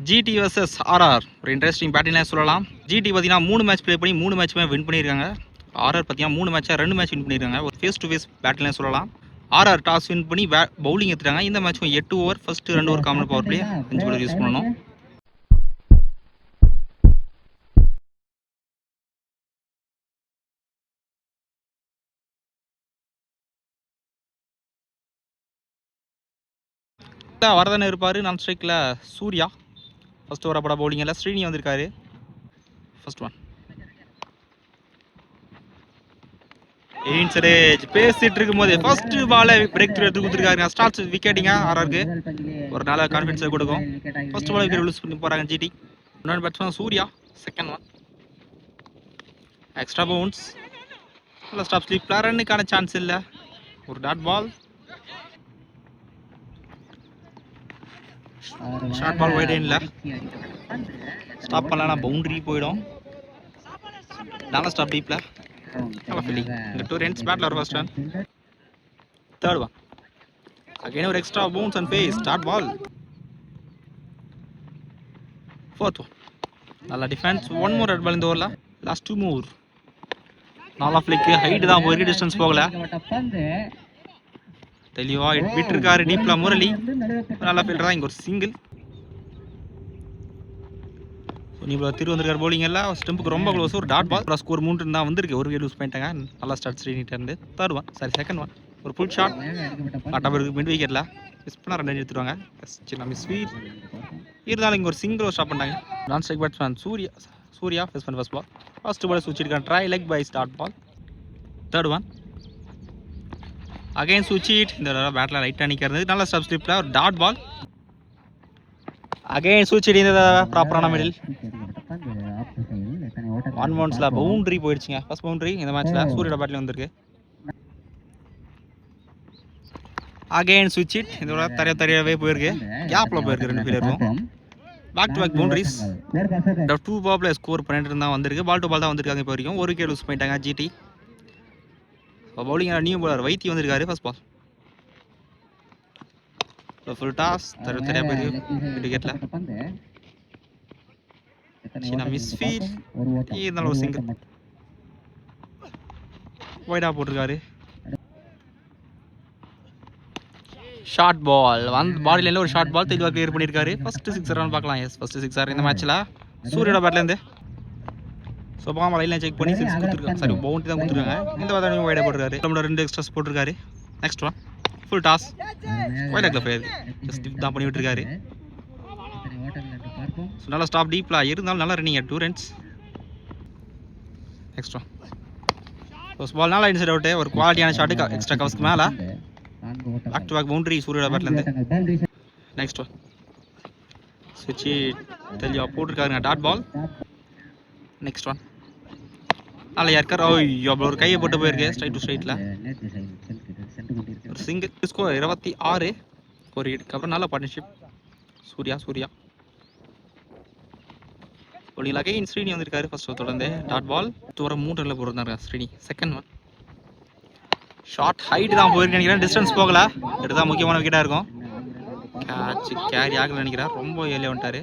GT vs RR ஒரு interesting பேட்டிங்னே சொல்லலாம். GT பார்த்தீங்கன்னா 3 மேட்ச் ப்ளே பண்ணி 3 மேட்ச்சுமே வின் பண்ணியிருக்காங்க. ஆர்ஆர் பார்த்தீங்கன்னா 3 மேட்சாக 2 மேட்ச் வின் பண்ணியிருக்காங்க. ஒரு ஃபேஸ் டு ஃபேஸ் பேட்டில்னே சொல்லலாம். ஆர்ஆர் டாஸ் வின் பண்ணி பவுலிங் எடுத்துட்டாங்க. இந்த மேட்ச்சும் 8 over first 2 over common power play 5 பால் யூஸ் பண்ணணும். வரதானே இருப்பார். நான் ஸ்ட்ரைக்கில் சூர்யா ஃபர்ஸ்ட் ஓவராக பட பவுலிங்கில் ஸ்ரீனி வந்திருக்காரு. ஃபர்ஸ்ட் ஒன் ஏன்சரேஜ் பேசிட்டு இருக்கும்போது ஃபர்ஸ்ட் பாலை பிரேக் த்ரூ எடுத்து கொடுத்துருக்காங்க. ஸ்டார்ட்ஸ் விக்கெட்டிங்க ஆர்ஆருக்கு ஒரு நல்ல கான்ஃபிடன்ஸை கொடுக்கும். ஃபர்ஸ்ட் பால் விக்கெட் லூஸ் பண்ணி போகிறாங்க ஜிடி. இன்னொரு batsman Surya second one extra bounce நல்லா ஸ்டாப் ஸ்லீப்பில் ரன்னுக்கான சான்ஸ் இல்லை. ஒரு dot ball short ball wide லைன்ல ஸ்டாப் பண்ணலாம் பவுண்டரி போயிடும். நல்லா ஸ்டாப் டீப்ல நல்லா ஃபீலிங். இந்த 2 ரன்ஸ் பேட்ல ஒரு first run. Third one again ஒரு extra bounce and pace start ball. Fourth one நல்லா defence. One more red ball இந்த ஓவரில் லாஸ்ட் 2 மூர். நல்லா ஃபிளிக் ஹைட் தான் போயிருக்கு டிஸ்டன்ஸ் போகல. தெளிவா விட்டுருக்காரு டீப்ல முரளி நல்லா ஃபீல்டர் தான். இங்கே ஒரு சிங்கிள் திரு வந்திருக்காரு பவுலிங் எல்லாம் ஸ்டெம்புக்கு ரொம்ப க்ளோஸ். ஒரு டாட் பால் ஸ்கோர் 3 தான் வந்திருக்கு. ஒரு விக்கெட் லூஸ் பண்ணிட்டாங்க. நல்லா ஸ்டார்ட் ஸ்ரீனிட்ட இருந்து. Third one sorry second one ஒரு ஃபுல் ஷாட் ஆட்டா இருக்கு மிட் விக்கெட்டில் மிஸ் பண்ணால் 2 எடுத்துருவாங்க. சின்ன மிஸ் ஸ்வீட் இருந்தாலும் இங்கே ஒரு சிங்கிள் ஸ்டாப் பண்ணாங்க. Non strike batsman Surya first பண்ண ஃபர்ஸ்ட் பால் ஃபர்ஸ்ட் பால் சுவிச்சிருக்கான். Try leg bye start ball. Third one again சுவிட்ச் இட். இந்த பேட்டில் ரைட்டாக நிற்கிறது நல்ல ஸ்டாப் ஸ்லிப்பில் ஒரு டாட் பால். அகைன் சுவிட்ச் இட். இந்த ப்ராப்பரான மிடில் 1 மவுண்ட்ஸில் பவுண்டரி போயிடுச்சுங்க. ஃபர்ஸ்ட் பவுண்டரி இந்த மேட்ச்சில் சூரியோட பேட்டில் வந்திருக்கு. அகைன் சுவிட்ச் இட். இதோட தரையவே போயிருக்கு. கேப்பில் போயிருக்கு 2 ஃபீல்டரும். Back to back boundaries 2 ball score பண்ணிட்டு இருந்தால் வந்திருக்கு. பால் டு பால் தான் வந்திருக்காங்க இப்போ வரைக்கும். ஒரு விக்கெட் லூஸ் பண்ணிட்டாங்க GT. Bowling new bowler Vaithi வந்திருக்காரு. ஃபர்ஸ்ட் பால் ஃபுல் டாஸ் தெரியா போயிருக்கு விக்கெட்ல. சின்ன மிஸ் ஃபீல் இருந்தாலும் ஒரு சிங்கிள் வைடா போட்டிருக்காரு. ஷார்ட் பால் வந்து பாடி லைனில் ஒரு ஷார்ட் பால் தெளிவாக கிளியர் பண்ணியிருக்காரு. ஃபர்ஸ்ட் 6 ரன் பார்க்கலாம். எஸ் ஃபர்ஸ்ட் 6 இந்த மேட்ச்சில் சூரியோட பேட்லேருந்து. ஸோ பாமா லைன்லாம் செக் பண்ணி 6 கொடுத்துருக்காங்க. சாரி பவுண்டரி தான் கொடுத்துருக்காங்க. இந்த மாதிரி வைடாக போட்டிருக்காரு. நம்மளோட 2 எக்ஸ்ட்ராஸ் போட்டிருக்காரு. நெக்ஸ்ட் ஒன் ஃபுல் டாஸ் வைடாக்கில் போயிருக்கு. ஜஸ்ட் டிப் தான் பண்ணி விட்டுருக்காரு. ஸோ நல்லா ஸ்டாப் டீப்லாம் இருந்தாலும் நல்லா running 2 runs. Next one first ball நல்லா இன்சைட் அவுட்டு ஒரு குவாலிட்டியான ஷாட்டு எக்ஸ்ட்ரா கவர்ஸ்க்கு மேலே பேக் டு பேக் பவுண்டரி சூரியோட பேட்லேருந்து. நெக்ஸ்ட் ஒன் ஸ்விட்ச் தெளிவாக போட்டிருக்காருங்க டாட் பால். நெக்ஸ்ட் ஒன் நல்லா யாருக்கார் ஐயோ அவ்வளோ ஒரு கையை போட்டு போயிருக்கு ஸ்ட்ரைட் டு ஸ்ட்ரைட்டில். ஒரு சிங்கிள் ஸ்கோர் 26 ஒரு விக்கெட்டுக்கு அப்புறம் நல்ல பார்ட்னர்ஷிப் சூர்யா ஒளியில் அகைன் ஸ்ரீனி வந்திருக்காரு. ஃபர்ஸ்ட் தொடர்ந்து டாட் பால் தூர 3 ரன்ல போயிருந்தாரு Srini. Second one short height தான் போயிருக்கு நினைக்கிறேன். டிஸ்டன்ஸ் போகல. எடுத்தால் முக்கியமான விக்கெட்டாக இருக்கும். கேரி ஆகல நினைக்கிறேன். ரொம்ப ஏர்லியாக வந்துட்டாரு.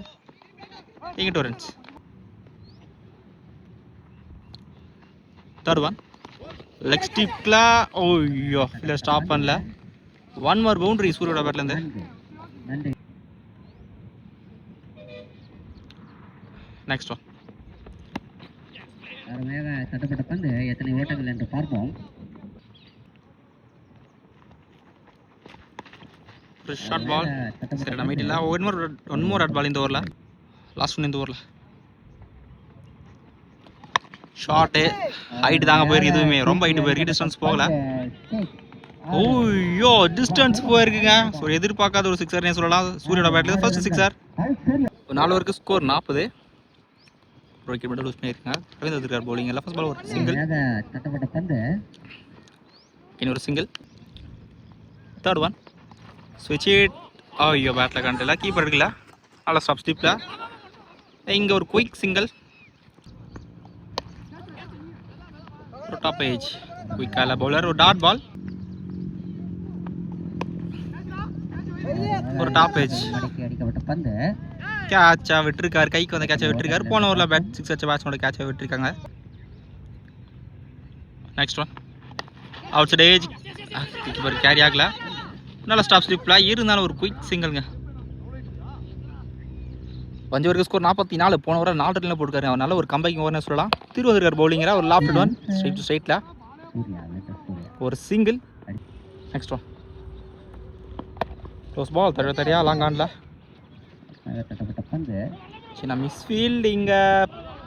இங்கே 2 ரன்ஸ். தேர்ட் ஒன் லெக் ஸ்டிப்ல ஓய்யோ இல்லை ஸ்டாப் பண்ணல. 1 மோர் பவுண்டரி சூரியோட பேட்லேருந்து. நெக்ஸ்ட் ஒன் தட்டப்பட்ட பந்து எத்தனை ஓட்டங்கள் என்று பார்ப்போம். ஒரு ஷார்ட் பால் சரி நம்ம இல்லை. ஒன் மோர் ரெட் பால் இந்த ஓவரில் லாஸ்ட் ஒன் இந்த ஓவரில். ஷார்ட்டு ஹைட் தாங்க போயிருக்கு. இதுவுமே ரொம்ப ஹைட்டு போயிருக்கு. டிஸ்டன்ஸ் போகல. ஓய்யோ டிஸ்டன்ஸ் போயிருக்குங்க. ஸோ எதிர்பார்க்காத ஒரு 6 சொல்லலாம் சூரியோட பேட்டில். ஃபர்ஸ்ட் 6 4 ஓவருக்கு ஸ்கோர் 40. ஒரு விக்கெட் மட்டும் லூஸ் பண்ணியிருக்காங்க. ரவீந்திர வந்திருக்கார் பவுலிங் எல்லாம். ஃபர்ஸ்ட் பால் ஒரு சிங்கிள் இன்னொரு சிங்கிள். தேர்ட் ஒன் ஸ்விட்ச் இட். ஐயோ பேட்டில் கண்டில்ல கீப்பர் எடுக்கல. நல்லா ஸ்டாப் ஸ்டிப்பில். இங்கே ஒரு குயிக் சிங்கிள் ஒரு டாப் ஏஜ் குயிக்கால பவுலர் ஒரு டாட் பால் ஒரு டாப் ஏஜ். அடிக்கப்பட்ட பந்து கேட்சா விட்டுருக்காரு, கைக்கு வந்த கேட்சா விட்டுருக்காரு. போன ஓவரில் பேட் 6 அடிச்ச பேட்ஸ்மேனோட கேட்சா விட்டுருக்காங்க. Next one outside edge carry ஆகல. நல்ல ஸ்டாப் ஸ்லிப்பில் இருந்தாலும் ஒரு குயிக் சிங்கிள்ங்க. பஞ்சவருக்கு ஸ்கோர் 44. போன வர 4 ரன்ல போட்டுருக்காரு. அவர் நல்ல ஒரு கம்பேக்கிங் ஓவர்னு சொல்லலாம். திருவந்திருக்கார் பவுலிங்கில் ஒரு லாஃப்ட் ஒன் ஸ்ட்ரைட் டு ஸ்ட்ரைட்டில் ஒரு single. Next one close ball தரையா லாங் ஆனில் சின்ன மிஸ்ஃபீல்டு இங்கே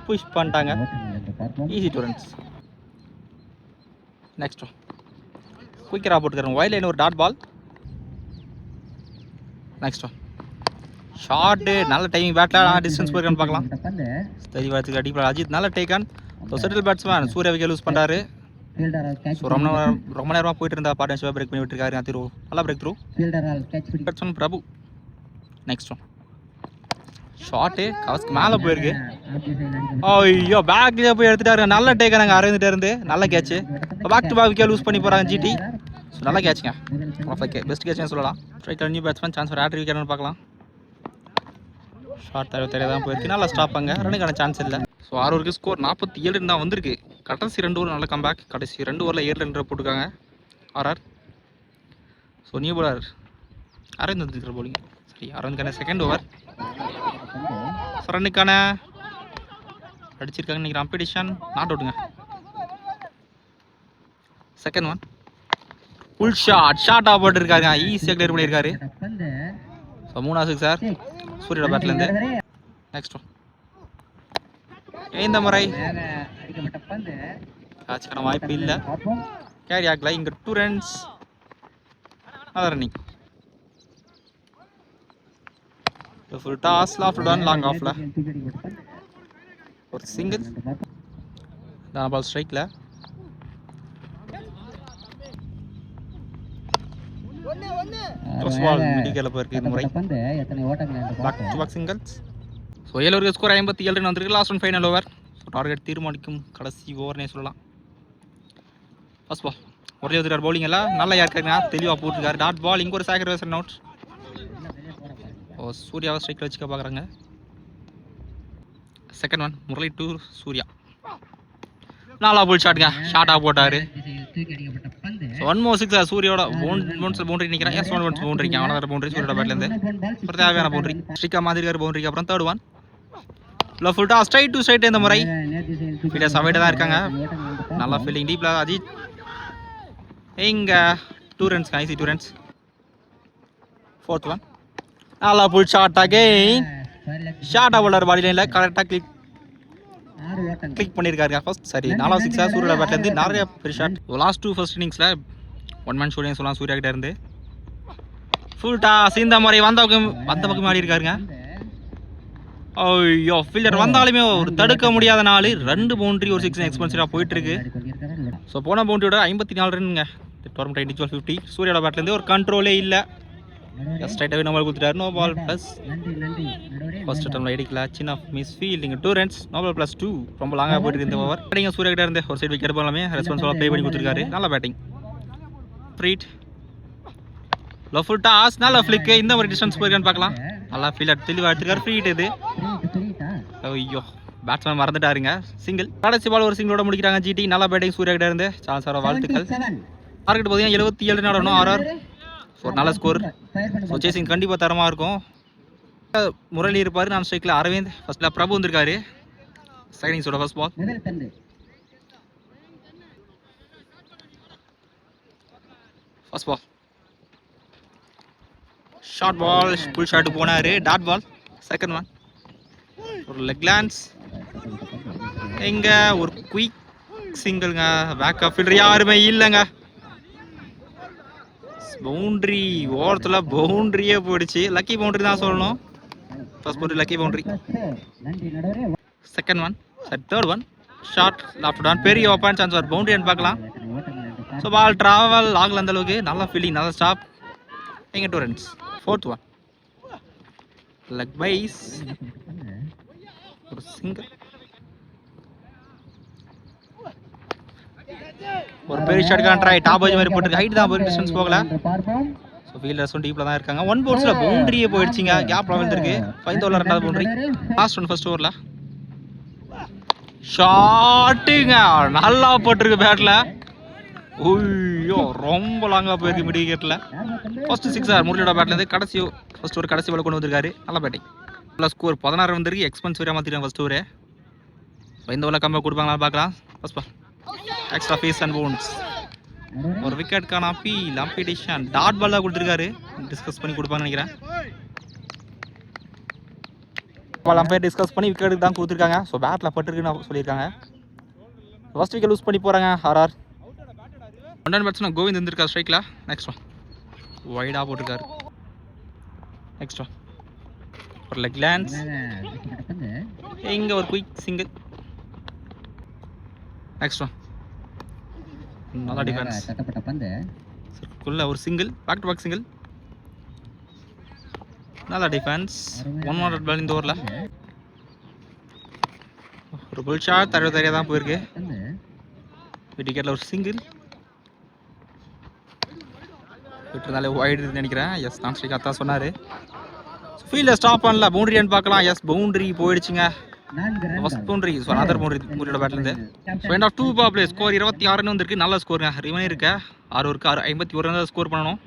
புஷ் பண்ணிட்டாங்க. Easy 2 runs. நெக்ஸ்ட் ஒன் குயிக்கராக போட்டுருக்காரு. வைல்ட் லைன் ஒரு dot ball. Next one short நல்ல டைமிங் பேட்டில் டிஸ்டன்ஸ் போயிருக்கான்னு பார்க்கலாம். தெளிவாக அடிப்பா அஜித் நல்ல டேக்கன். செட்டில் பேட்ஸ்மேன் சூர்யாவுக்கு லூஸ் பண்ணுறாரு. ஸோ ரொம்ப நேரமாக போயிட்டு இருந்தா பார்ட்னர்ஷிப்பாக பிரேக் பண்ணி விட்டுருக்காரு. நல்லா break through batsman Prabhu. Next one short கவஸ்க்கு மேலே போயிருக்கு. ஐயோ பேக்லேயே போய் எடுத்துட்டாரு. நல்ல டேக்கன் அங்கே அரவிந்துட்டே இருந்து நல்ல கேட்ச். பேக் டு பேக்கே லூஸ் பண்ணி போகிறாங்க ஜிடி. ஸோ நல்ல கேட்சுங்க. பெஸ்ட் கேட்ச்னு சொல்லலாம். ஸ்ட்ரைக்கில் new batsman chance for hat-trick விக்கெட்னு பார்க்கலாம். ஷார்ட் தான் போயிருக்கு. நல்லா ஸ்டாப் அங்கே ரன்னுக்கான சான்ஸ் இல்லை. ஸோ 6 ஓவருக்கு ஸ்கோர் 47 தான் வந்திருக்கு. கடைசி 2 ஓவர் நல்ல கம்பேக். கடைசி 2 ஓவரில் 7 ரன் போட்டிருக்காங்க RR. So new bowler Aravind வந்துருக்கிற போலிங். சரி அரவிந்த்கான செகண்ட் ஓவர் ரன்னுக்கான அடிச்சிருக்காங்க. இன்றைக்கி காம்படிஷன் நாட் அவுட்டுங்க. செகண்ட் ஒன் ஃபுல் ஷார்ட்டாக போட்டுருக்காங்க. ஈஸியாக கிளியர் பண்ணியிருக்காரு. ஸோ 3 சார் சூரியோட பேட்லேருந்து. நெக்ஸ்ட் ஒன் இந்த முறை ஆச்சுக்கான வாய்ப்பு இல்லை. கேரி ஆகல. இங்கே 2 ரன்ஸ். நல்ல running. Full toss loft one long ஆஃப்ல ஒரு சிங்கிள். பால் ஸ்ட்ரைக்கில் சிங்கிள்ஸ். ஸோ 7 ஓவருக்கு ஸ்கோர் 57 ரன் வந்திருக்கு. Last one final over. So target தீர்மானிக்கும் கடைசி ஓவர்னே சொல்லலாம். ஃபர்ஸ்ட் பால் ஒரே ஒருத்தர் பவுலிங் எல்லாம் நல்லா யாருக்காருங்க தெளிவாக போட்டுருக்காரு. டாட் பால் இங்கே ஒரு சாக்ரிஃபைஸ் ரன் அவுட். ஓ சூர்யாவை ஸ்ட்ரைக்கில் வச்சுக்க பார்க்குறாங்க. Second one Murali to Surya. நல்லா புல் ஷாட்டுங்க. ஷார்ட்டாக போட்டார். 1 more 6 சூரியோட பவுண்டரி நிற்கிறான். எஸ் 1 பவுண்டரிங்க. அவனோட பவுண்டரி சூரியோட பேட்லேருந்து ஒரு தேவையான பவுண்டரி. ஸ்ட்ரிக்காக மாதிரி பவுண்டரிக்கு அப்புறம் third one full toss straight to straight. இந்த முறை ஃபீல்டர்ஸ் அவைடாக தான் இருக்காங்க. நல்லா ஃபீல்டிங் டீப்பில் அஜித். இங்கே 2 runs easy 2 runs. Fourth one நல்லா புல் ஷாட் அகைன். ஷார்ட்டாக போடுறாரு பாடி லைனில் கரெக்டாக கிளிக் பண்ணியிருக்காருங்க. ஃபர்ஸ்ட் சரி 4வது 6 சூர்யா பேட்லேருந்து நிறைய பெரிய ஷாட். லாஸ்ட் 2 ஃபர்ஸ்ட் இன்னிங்ஸில் 1 மேன் ஷோலையும் சொல்லலாம். சூர்யா கிட்டே இருந்து ஃபுல் டாஸ் இந்த மாதிரி வந்த பக்கம் ஆடி இருக்காருங்க. ஐயோ ஃபீல்டர் வந்தாலுமே ஒரு தடுக்க முடியாத 2 பவுண்டரி ஒரு 6 எக்ஸ்பென்சிவாக போயிட்டுருக்கு. ஸோ போன பவுண்டரியோட 54 ரன்னுங்க. Tournament individual 50. சூர்யாவோட பேட்லேருந்து ஒரு கண்ட்ரோலே இல்லை. ஸ்ட்ரைட்டாகவே நோபால் கொடுத்துட்டாரு. நோ பால் ப்ளஸ் ஃபர்ஸ்ட் அட்டம்ல அடிக்கல. சின்ன miss fielding 2 runs. No ball plus 2. ரொம்ப லாங்காக போயிட்டு இந்த ஓவர். பேட்டிங் சூர்யா கிட்ட இருந்து ஒரு சைடு விக்கெட் போகலாமே ரெஸ்பான்சிபிளாக ப்ளே பண்ணி கொடுத்துருக்காரு. நல்ல batting. Freed low full toss நல்ல ஃபிளிக்கு. இந்த மாதிரி டிஸ்டன்ஸ் போயிருக்கான்னு பார்க்கலாம். நல்லா ஃபீல்டர் தெளிவாக எடுத்துருக்காரு. ஃப்ரீட் இது. ஐயோ பேட்ஸ்மேன் மறந்துட்டாருங்க. சிங்கிள். கடைசி பால் ஒரு சிங்கிளோட முடிக்கிறாங்க ஜிடி. நல்லா பேட்டிங் சூர்யா கிட்ட இருந்து. சான்ஸ் வர வாழ்த்துக்கள். டார்கெட் பார்த்தீங்கன்னா 77 ரன் ஆடணும் ஆர்ஆர். ஸோ நல்ல ஸ்கோர். ஸோ சேசிங் கண்டிப்பாக தரமாக இருக்கும். முரளி இருப்பார். நான் ஸ்ட்ரைக்கில் அரவிந்த். ஃபர்ஸ்ட்டில் பிரபு வந்திருக்காரு. செகண்ட் இன்னிங்ஸோட first ball short ball full shot போனார். Dot ball. செகண்ட் ஒன் ஒரு லெக் லான்ஸ். எங்கே ஒரு குயிக் சிங்கிள்ங்க. பேக் ஆஃப் ஃபீல்டர் யாருமே இல்லைங்க. பவுண்ட்ரி ஓரத்தில் பவுண்ட்ரியே போயிடுச்சு. லக்கி பவுண்ட்ரி தான் சொல்லணும். First boundary lucky boundary. Second one சரி third one short loft on பெரிய ஓப்பன் சான்ஸ் ஒரு பவுண்ட்ரின்னு பார்க்கலாம். ஸோ பால் ட்ராவல் ஆகல அந்த அளவுக்கு. நல்லா ஃபீல்டிங் நல்லா ஸ்டாப். எங்கே 2 ரன்ஸ். ஃபோர்த் ஒன் லெக் பைஸ் ஒரு சிங்கிள். ஒரு பெரிய ஷாட் ட்ரை டாப் ஏஜ் மாதிரி போட்டு ஹைட் தான் போய் டிஸ்டன்ஸ் போகல. ஸோ ஃபீல்டர்ஸும் டீப்பில் தான் இருக்காங்க. 1 பவுன்ஸில் பவுண்டரியே போயிடுச்சிங்க. கேப் விழுந்துருக்கு. 5 ஓவரில் 2வது பவுண்டரி. லாஸ்ட் ஒன் ஃபர்ஸ்ட் ஓவரில் ஷாட்டுங்க நல்லா போட்டிருக்கு பேட்டில். ஐயோ ரொம்ப லாங்காக போயிருக்கு மிட் விக்கெட்டில். ஃபர்ஸ்ட் 6 முரளியோட பேட்லேருந்து கடைசி ஃபர்ஸ்ட் ஒரு கடைசி வேலை கொண்டு வந்திருக்காரு. நல்லா பேட்டிங். நல்லா ஸ்கோர் 16 வந்திருக்கு. எக்ஸ்பென்ஸ் வேறு மாற்றிருக்காங்க ஃபர்ஸ்ட் ஓவரே. இந்த ஓவரில் கம்பேக் கொடுப்பாங்களா பார்க்கலாம். First ball extra pace and bounce. ஒரு விக்கெட்டுக்கான அப்பீல் அம்பீடிஷன் டாட் பால் தான் கொடுத்துருக்காரு. டிஸ்கஸ் பண்ணி கொடுப்பாங்கன்னு நினைக்கிறேன். பால் அம்பையர் டிஸ்கஸ் பண்ணி விக்கெட்டுக்கு தான் கொடுத்துருக்காங்க. ஸோ பேட்டில் பட்டுருக்குன்னு சொல்லியிருக்காங்க. ஃபர்ஸ்ட் விக்கெட் லூஸ் பண்ணி போகிறாங்க ஆர்ஆர். 1 பேட்ஸ்மேன் கோவிந்த் இருந்திருக்காரு ஸ்ட்ரைக்கில். நெக்ஸ்ட் ஒன் வைடாக போட்டிருக்காரு. நெக்ஸ்ட் ஒன் ஒரு லெக் லேண்ட்ஸ். இங்கே ஒரு குயிக் சிங்கிள். நெக்ஸ்ட் ஒன் நல்லா டிஃபென்ஸ். குள்ள ஒரு single back to back single. நல்லா டிஃபென்ஸ். 100 பால் இந்த ஓவரில். ஒரு புல் ஷாட் தரையாக தான் போயிருக்கு. விக்கெட்டில் ஒரு சிங்கிள் விட்டுருந்தாலே வைடு நினைக்கிறேன். எஸ் நான் ஸ்ரீகாந்த் தான் சொன்னார். ஃபீல்டர் ஸ்டாப் பண்ணல. பவுண்டரியான்னு பார்க்கலாம். எஸ் பவுண்டரி போயிடுச்சுங்க. First boundary. So other boundary முரளியோட பேட்லேருந்து. So end of 2 power play. Score 26ன்னு வந்திருக்கு. நல்ல ஸ்கோருங்க. ரிமைன் இருக்க 6 ஓவருக்கு 51 ரன் ஸ்கோர் பண்ணணும்.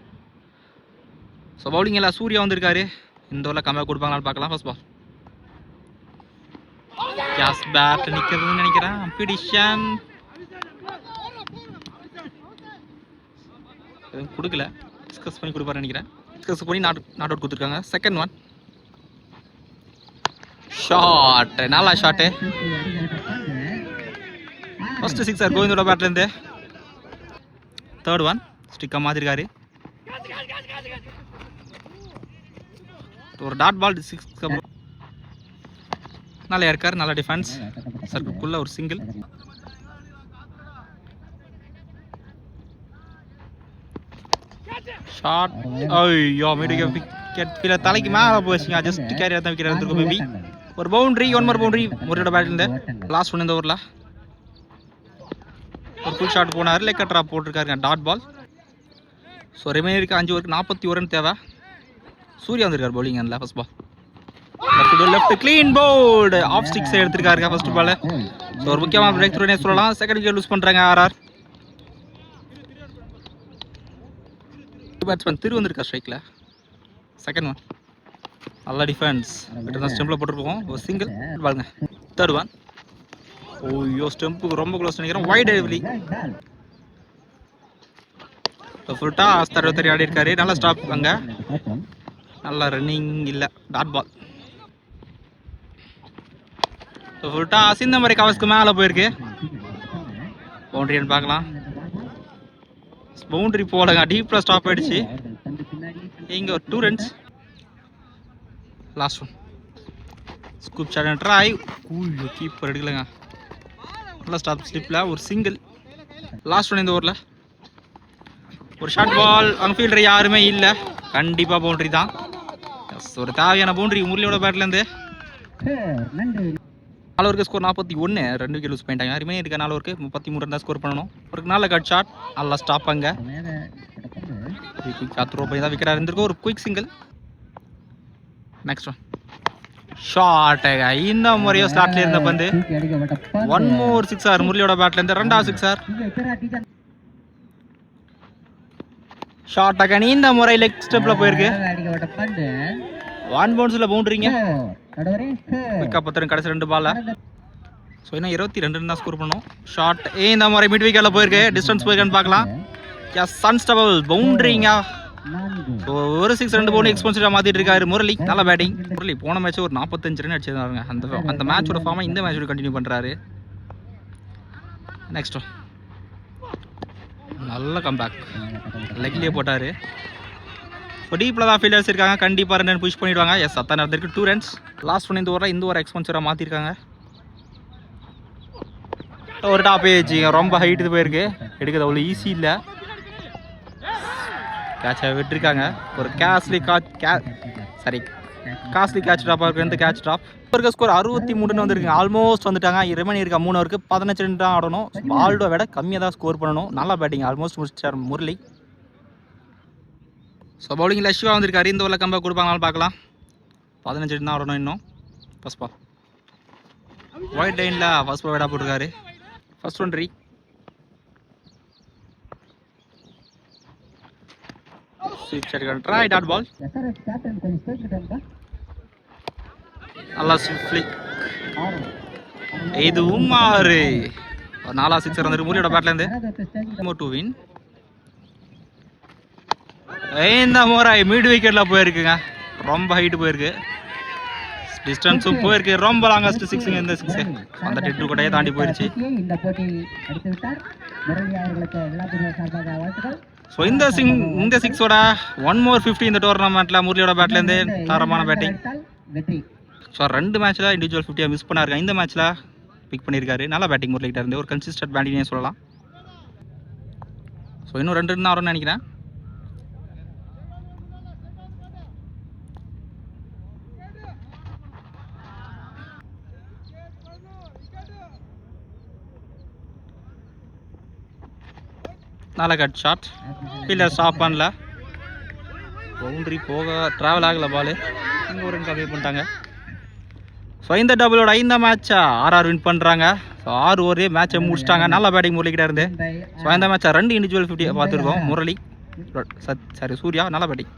ஸோ பவுலிங் எல்லாம் சூர்யா வந்திருக்காரு. இந்த ஓவரில் கம்மியாக கொடுப்பாங்களான்னு பார்க்கலாம். ஃபர்ஸ்ட் பால் கேஸ் பேட் நிற்கிறதுன்னு நினைக்கிறேன். அம்பிடிஷன் எதுவும் கொடுக்கல. டிஸ்கஸ் பண்ணி கொடுப்பாரு நினைக்கிறேன். டிஸ்கஸ் பண்ணி நாட் அவுட் கொடுத்துருக்காங்க. Second one shot. நல்லா ஷாட்டு. ஃபர்ஸ்ட் 6 கோவிந்தோட பேட்லேருந்து. தேர்ட் ஒன் ஸ்டிக்காக மாற்றிருக்காரு. ஒரு டாட் பால் 6 நல்லா இருக்காரு. நல்லா டிஃபென்ஸ். சர்க்குள்ள ஒரு சிங்கிள். ஷாட். ஐயோ மீடியம் விக்கெட் கீழே தலைக்கு மேலே போச்சுங்க. ஜஸ்ட் கேரியாக தான் விக்கெட் இருந்திருக்கும் மேபி. ஒரு பவுண்டரி. 1 more பவுண்டரி முரளியோட பேட்லேருந்து. லாஸ்ட் ஒன் இந்த ஓவரில் ஒரு ஃபுல் ஷாட் போனார். லெக் ட்ராப் போட்டிருக்காருங்க. Dot ball. ஸோ ரிமைனருக்கு 5 ஓவருக்கு 41 ரன் தேவை. சூர்யா வந்திருக்காரு பவுலிங் அதில். First ball left clean bowled. Off sticks எடுத்திருக்காருங்க ஃபர்ஸ்ட் பால். ஸோ ஒரு முக்கியமான பிரேக் த்ரூனே சொல்லலாம். செகண்ட் விக்கெட் லூஸ் பண்ணுறாங்க ஆர்ஆர். பேட்ஸ்மேன் திரு வந்திருக்கா ஸ்ட்ரைக்கில். செகண்ட் ஒன் நல்ல டிஃபென்ஸ். விட்டு தான் ஸ்டெம்பில் போட்டிருப்போம். ஒரு சிங்கிள் பாருங்க. தேர்ட் ஒன் ஓய்யோ ஸ்டெம்புக்கு ரொம்ப க்ளோஸ் நினைக்கிறேன். White delivery. ஃபுல்ட்டா 63 ஆடி இருக்காரு. நல்லா ஸ்டாப் அங்கே. நல்லா ரன்னிங் இல்லை. Dot ball. ஃபுல்ட்டா சிந்த மாதிரி கவர்ஸ்க்கு மேலே போயிருக்கு. பவுண்டரின்னு பார்க்கலாம். பவுண்டரி போலங்க. டீப்பில் ஸ்டாப் ஆயிடுச்சு. இங்கே ஒரு 2 runs. Last one scoop shot try. Keeper எடுக்கலங்க. நல்லா ஸ்டாப் ஸ்லிப்பில் ஒரு சிங்கிள். லாஸ்ட் ஒன் இந்த ஓவரில் ஒரு ஷார்ட் பால். அங்கே ஃபீல்டர் யாருமே இல்லை. கண்டிப்பாக பவுண்டரி தான். ஒரு தேவையான பவுண்டரி முரளியோட பேட்லேருந்து. 4 ஓவருக்கு ஸ்கோர் 41. 2 விக்கெட் லூஸ் பண்ணிட்டாங்க. ரிமைன் இருக்க 4 ஓவருக்கு 33 ரன் தான் ஸ்கோர் பண்ணணும். ஒரு நல்ல கட் ஷாட். நல்லா ஸ்டாப் அங்கே. த்ரோ பண்ணி தான் விக்கெட்டாக இருந்திருக்கும். ஒரு quick single. Next one shot. இந்த முறையோ ஸ்லாட்ல இருந்த பந்து. 1 more 6 முரளியோட பேட்லேருந்து. 2வது 6 ஷார்ட் அகன். இந்த முறை லெக் ஸ்டெப்ல போயிருக்கு. 1 பவுன்ஸ்ல பவுண்டரிங்க. குயிக்கா பத்திரம் கடைசி 2 பால்ல. ஸோ இன்னும் 22 ரன் தான் ஸ்கோர் பண்ணோம். ஷார்ட் இந்த முறை மிட் விக்கெட்ல போயிருக்கு. டிஸ்டன்ஸ் போயிருக்கான்னு பார்க்கலாம். அன்ஸ்டபிள் பவுண்டரிங்க. ஸோ ஒரு 6 2 பவுண்டரி எக்ஸ்பென்சிவாக மாற்றிட்டு இருக்காரு முரளி. நல்ல பேட்டிங். முரளி போன மேட்ச் ஒரு 45 ரன் அடிச்சிருந்தாருங்க. அந்த மேட்சோட ஃபார்மை இந்த மேட்சோட கண்டினியூ பண்ணுறாரு. நெக்ஸ்ட் நல்ல கம்பேக். லெக்லேயே போட்டார். ஸோ டீப்பில் தான் ஃபீல்டர்ஸ் இருக்காங்க. கண்டிப்பாக 2 ரன் புஷ் பண்ணிடுவாங்க. எஸ் அத்தனை நடந்திருக்கு. 2 ரன்ஸ். லாஸ்ட் ஒன் இந்த ஓவரில் இந்த ஒரு எக்ஸ்பென்சிவாக மாற்றிருக்காங்க. ஒரு டாப் ஏஜ் ரொம்ப ஹைட்டு போயிருக்கு. எடுக்கிறது அவ்வளோ ஈஸி இல்லை. கேட்சை விட்டுருக்காங்க. ஒரு காஸ்ட்லி கேட்ச் ட்ராப்பாக இருக்கு. எந்த கேட்ச் ட்ராப். ஒரு ஸ்கோர் 63 வந்துருக்குங்க. ஆல்மோஸ்ட் வந்துட்டாங்க. ரிமைன் இருக்கா 3 ஓவருக்கு 15 ரன் தான் ஆடணும். பால்டோ விட கம்மியாக தான் ஸ்கோர் பண்ணணும். நல்லா பேட்டிங். ஆல்மோஸ்ட் முடிச்சார் முரளி. ஸோ பவுலிங்கில் சிவா வந்திருக்காரு. இந்த ஓவரில் கம்பேக் கொடுப்பாங்களான்னு பார்க்கலாம். 15 தான் வரணும் இன்னும். ஃபர்ஸ்ட் பால் ஒயிட் லைனில் ஃபர்ஸ்ட் பால் வைடாக போட்டிருக்காரு. First boundary. ஸ்விட்ச் அடிக்க ட்ரை டாட் பால். நல்லா ஃபிளிக். இதுவும் 6. 4 சிக்ஸர் வந்துருக்கு முரளியோட பேட்லேருந்து. Two win. இந்த முறை மிட் விக்கெட்டில் போயிருக்குங்க. ரொம்ப ஹைட்டு போயிருக்கு. டிஸ்டன்ஸும் போயிருக்கு. ரொம்ப லாங்கஸ்ட் சிக்ஸுங்க இந்த சிக்ஸு. அந்த டெட்டு கூடையே தாண்டி போயிடுச்சு. ஸோ இந்த சிக்ஸோட 1 more 50 இந்த டோர்னமெண்ட்டில் முரளியோட பேட்லேருந்து தரமான பேட்டிங். ஸோ 2 மேட்ச்சில் இண்டிவிஜுவல் 50 மிஸ் பண்ணாருங்க. இந்த மேட்ச்சில் பிக் பண்ணியிருக்காரு. நல்லா பேட்டிங் முரளிக்கிட்ட இருந்து ஒரு கன்சிஸ்டன்ட் பேட்டிங்னே சொல்லலாம். ஸோ இன்னும் 2 தான் வரும்னு நினைக்கிறேன். நல்ல கட் ஷாட். ஃபீல்டர் ஸ்டாப் பண்ணல. பவுண்ட்ரி போக ட்ராவல் ஆகலை பால். இங்கே ஒரு கம்மி பண்ணிட்டாங்க. ஸோ இந்த டபுளோட இந்த மேட்சை ஆர்ஆர் வின் பண்ணுறாங்க. ஸோ 6 ஓவரே மேட்சை முடிச்சிட்டாங்க. நல்லா பேட்டிங் முரளிக்கிட்ட இருந்து. ஸோ இந்த மேட்சை 2 இண்டிவிஜுவல் 50 பார்த்துருக்கோம். முரளி சாரி சூர்யா நல்லா பேட்டிங்.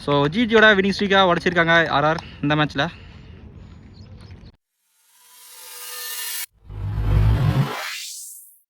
ஸோ ஜிடியோட வினிங் ஸ்ட்ரீக்காக உடச்சிருக்காங்க ஆர்ஆர் இந்த மேட்ச்சில்.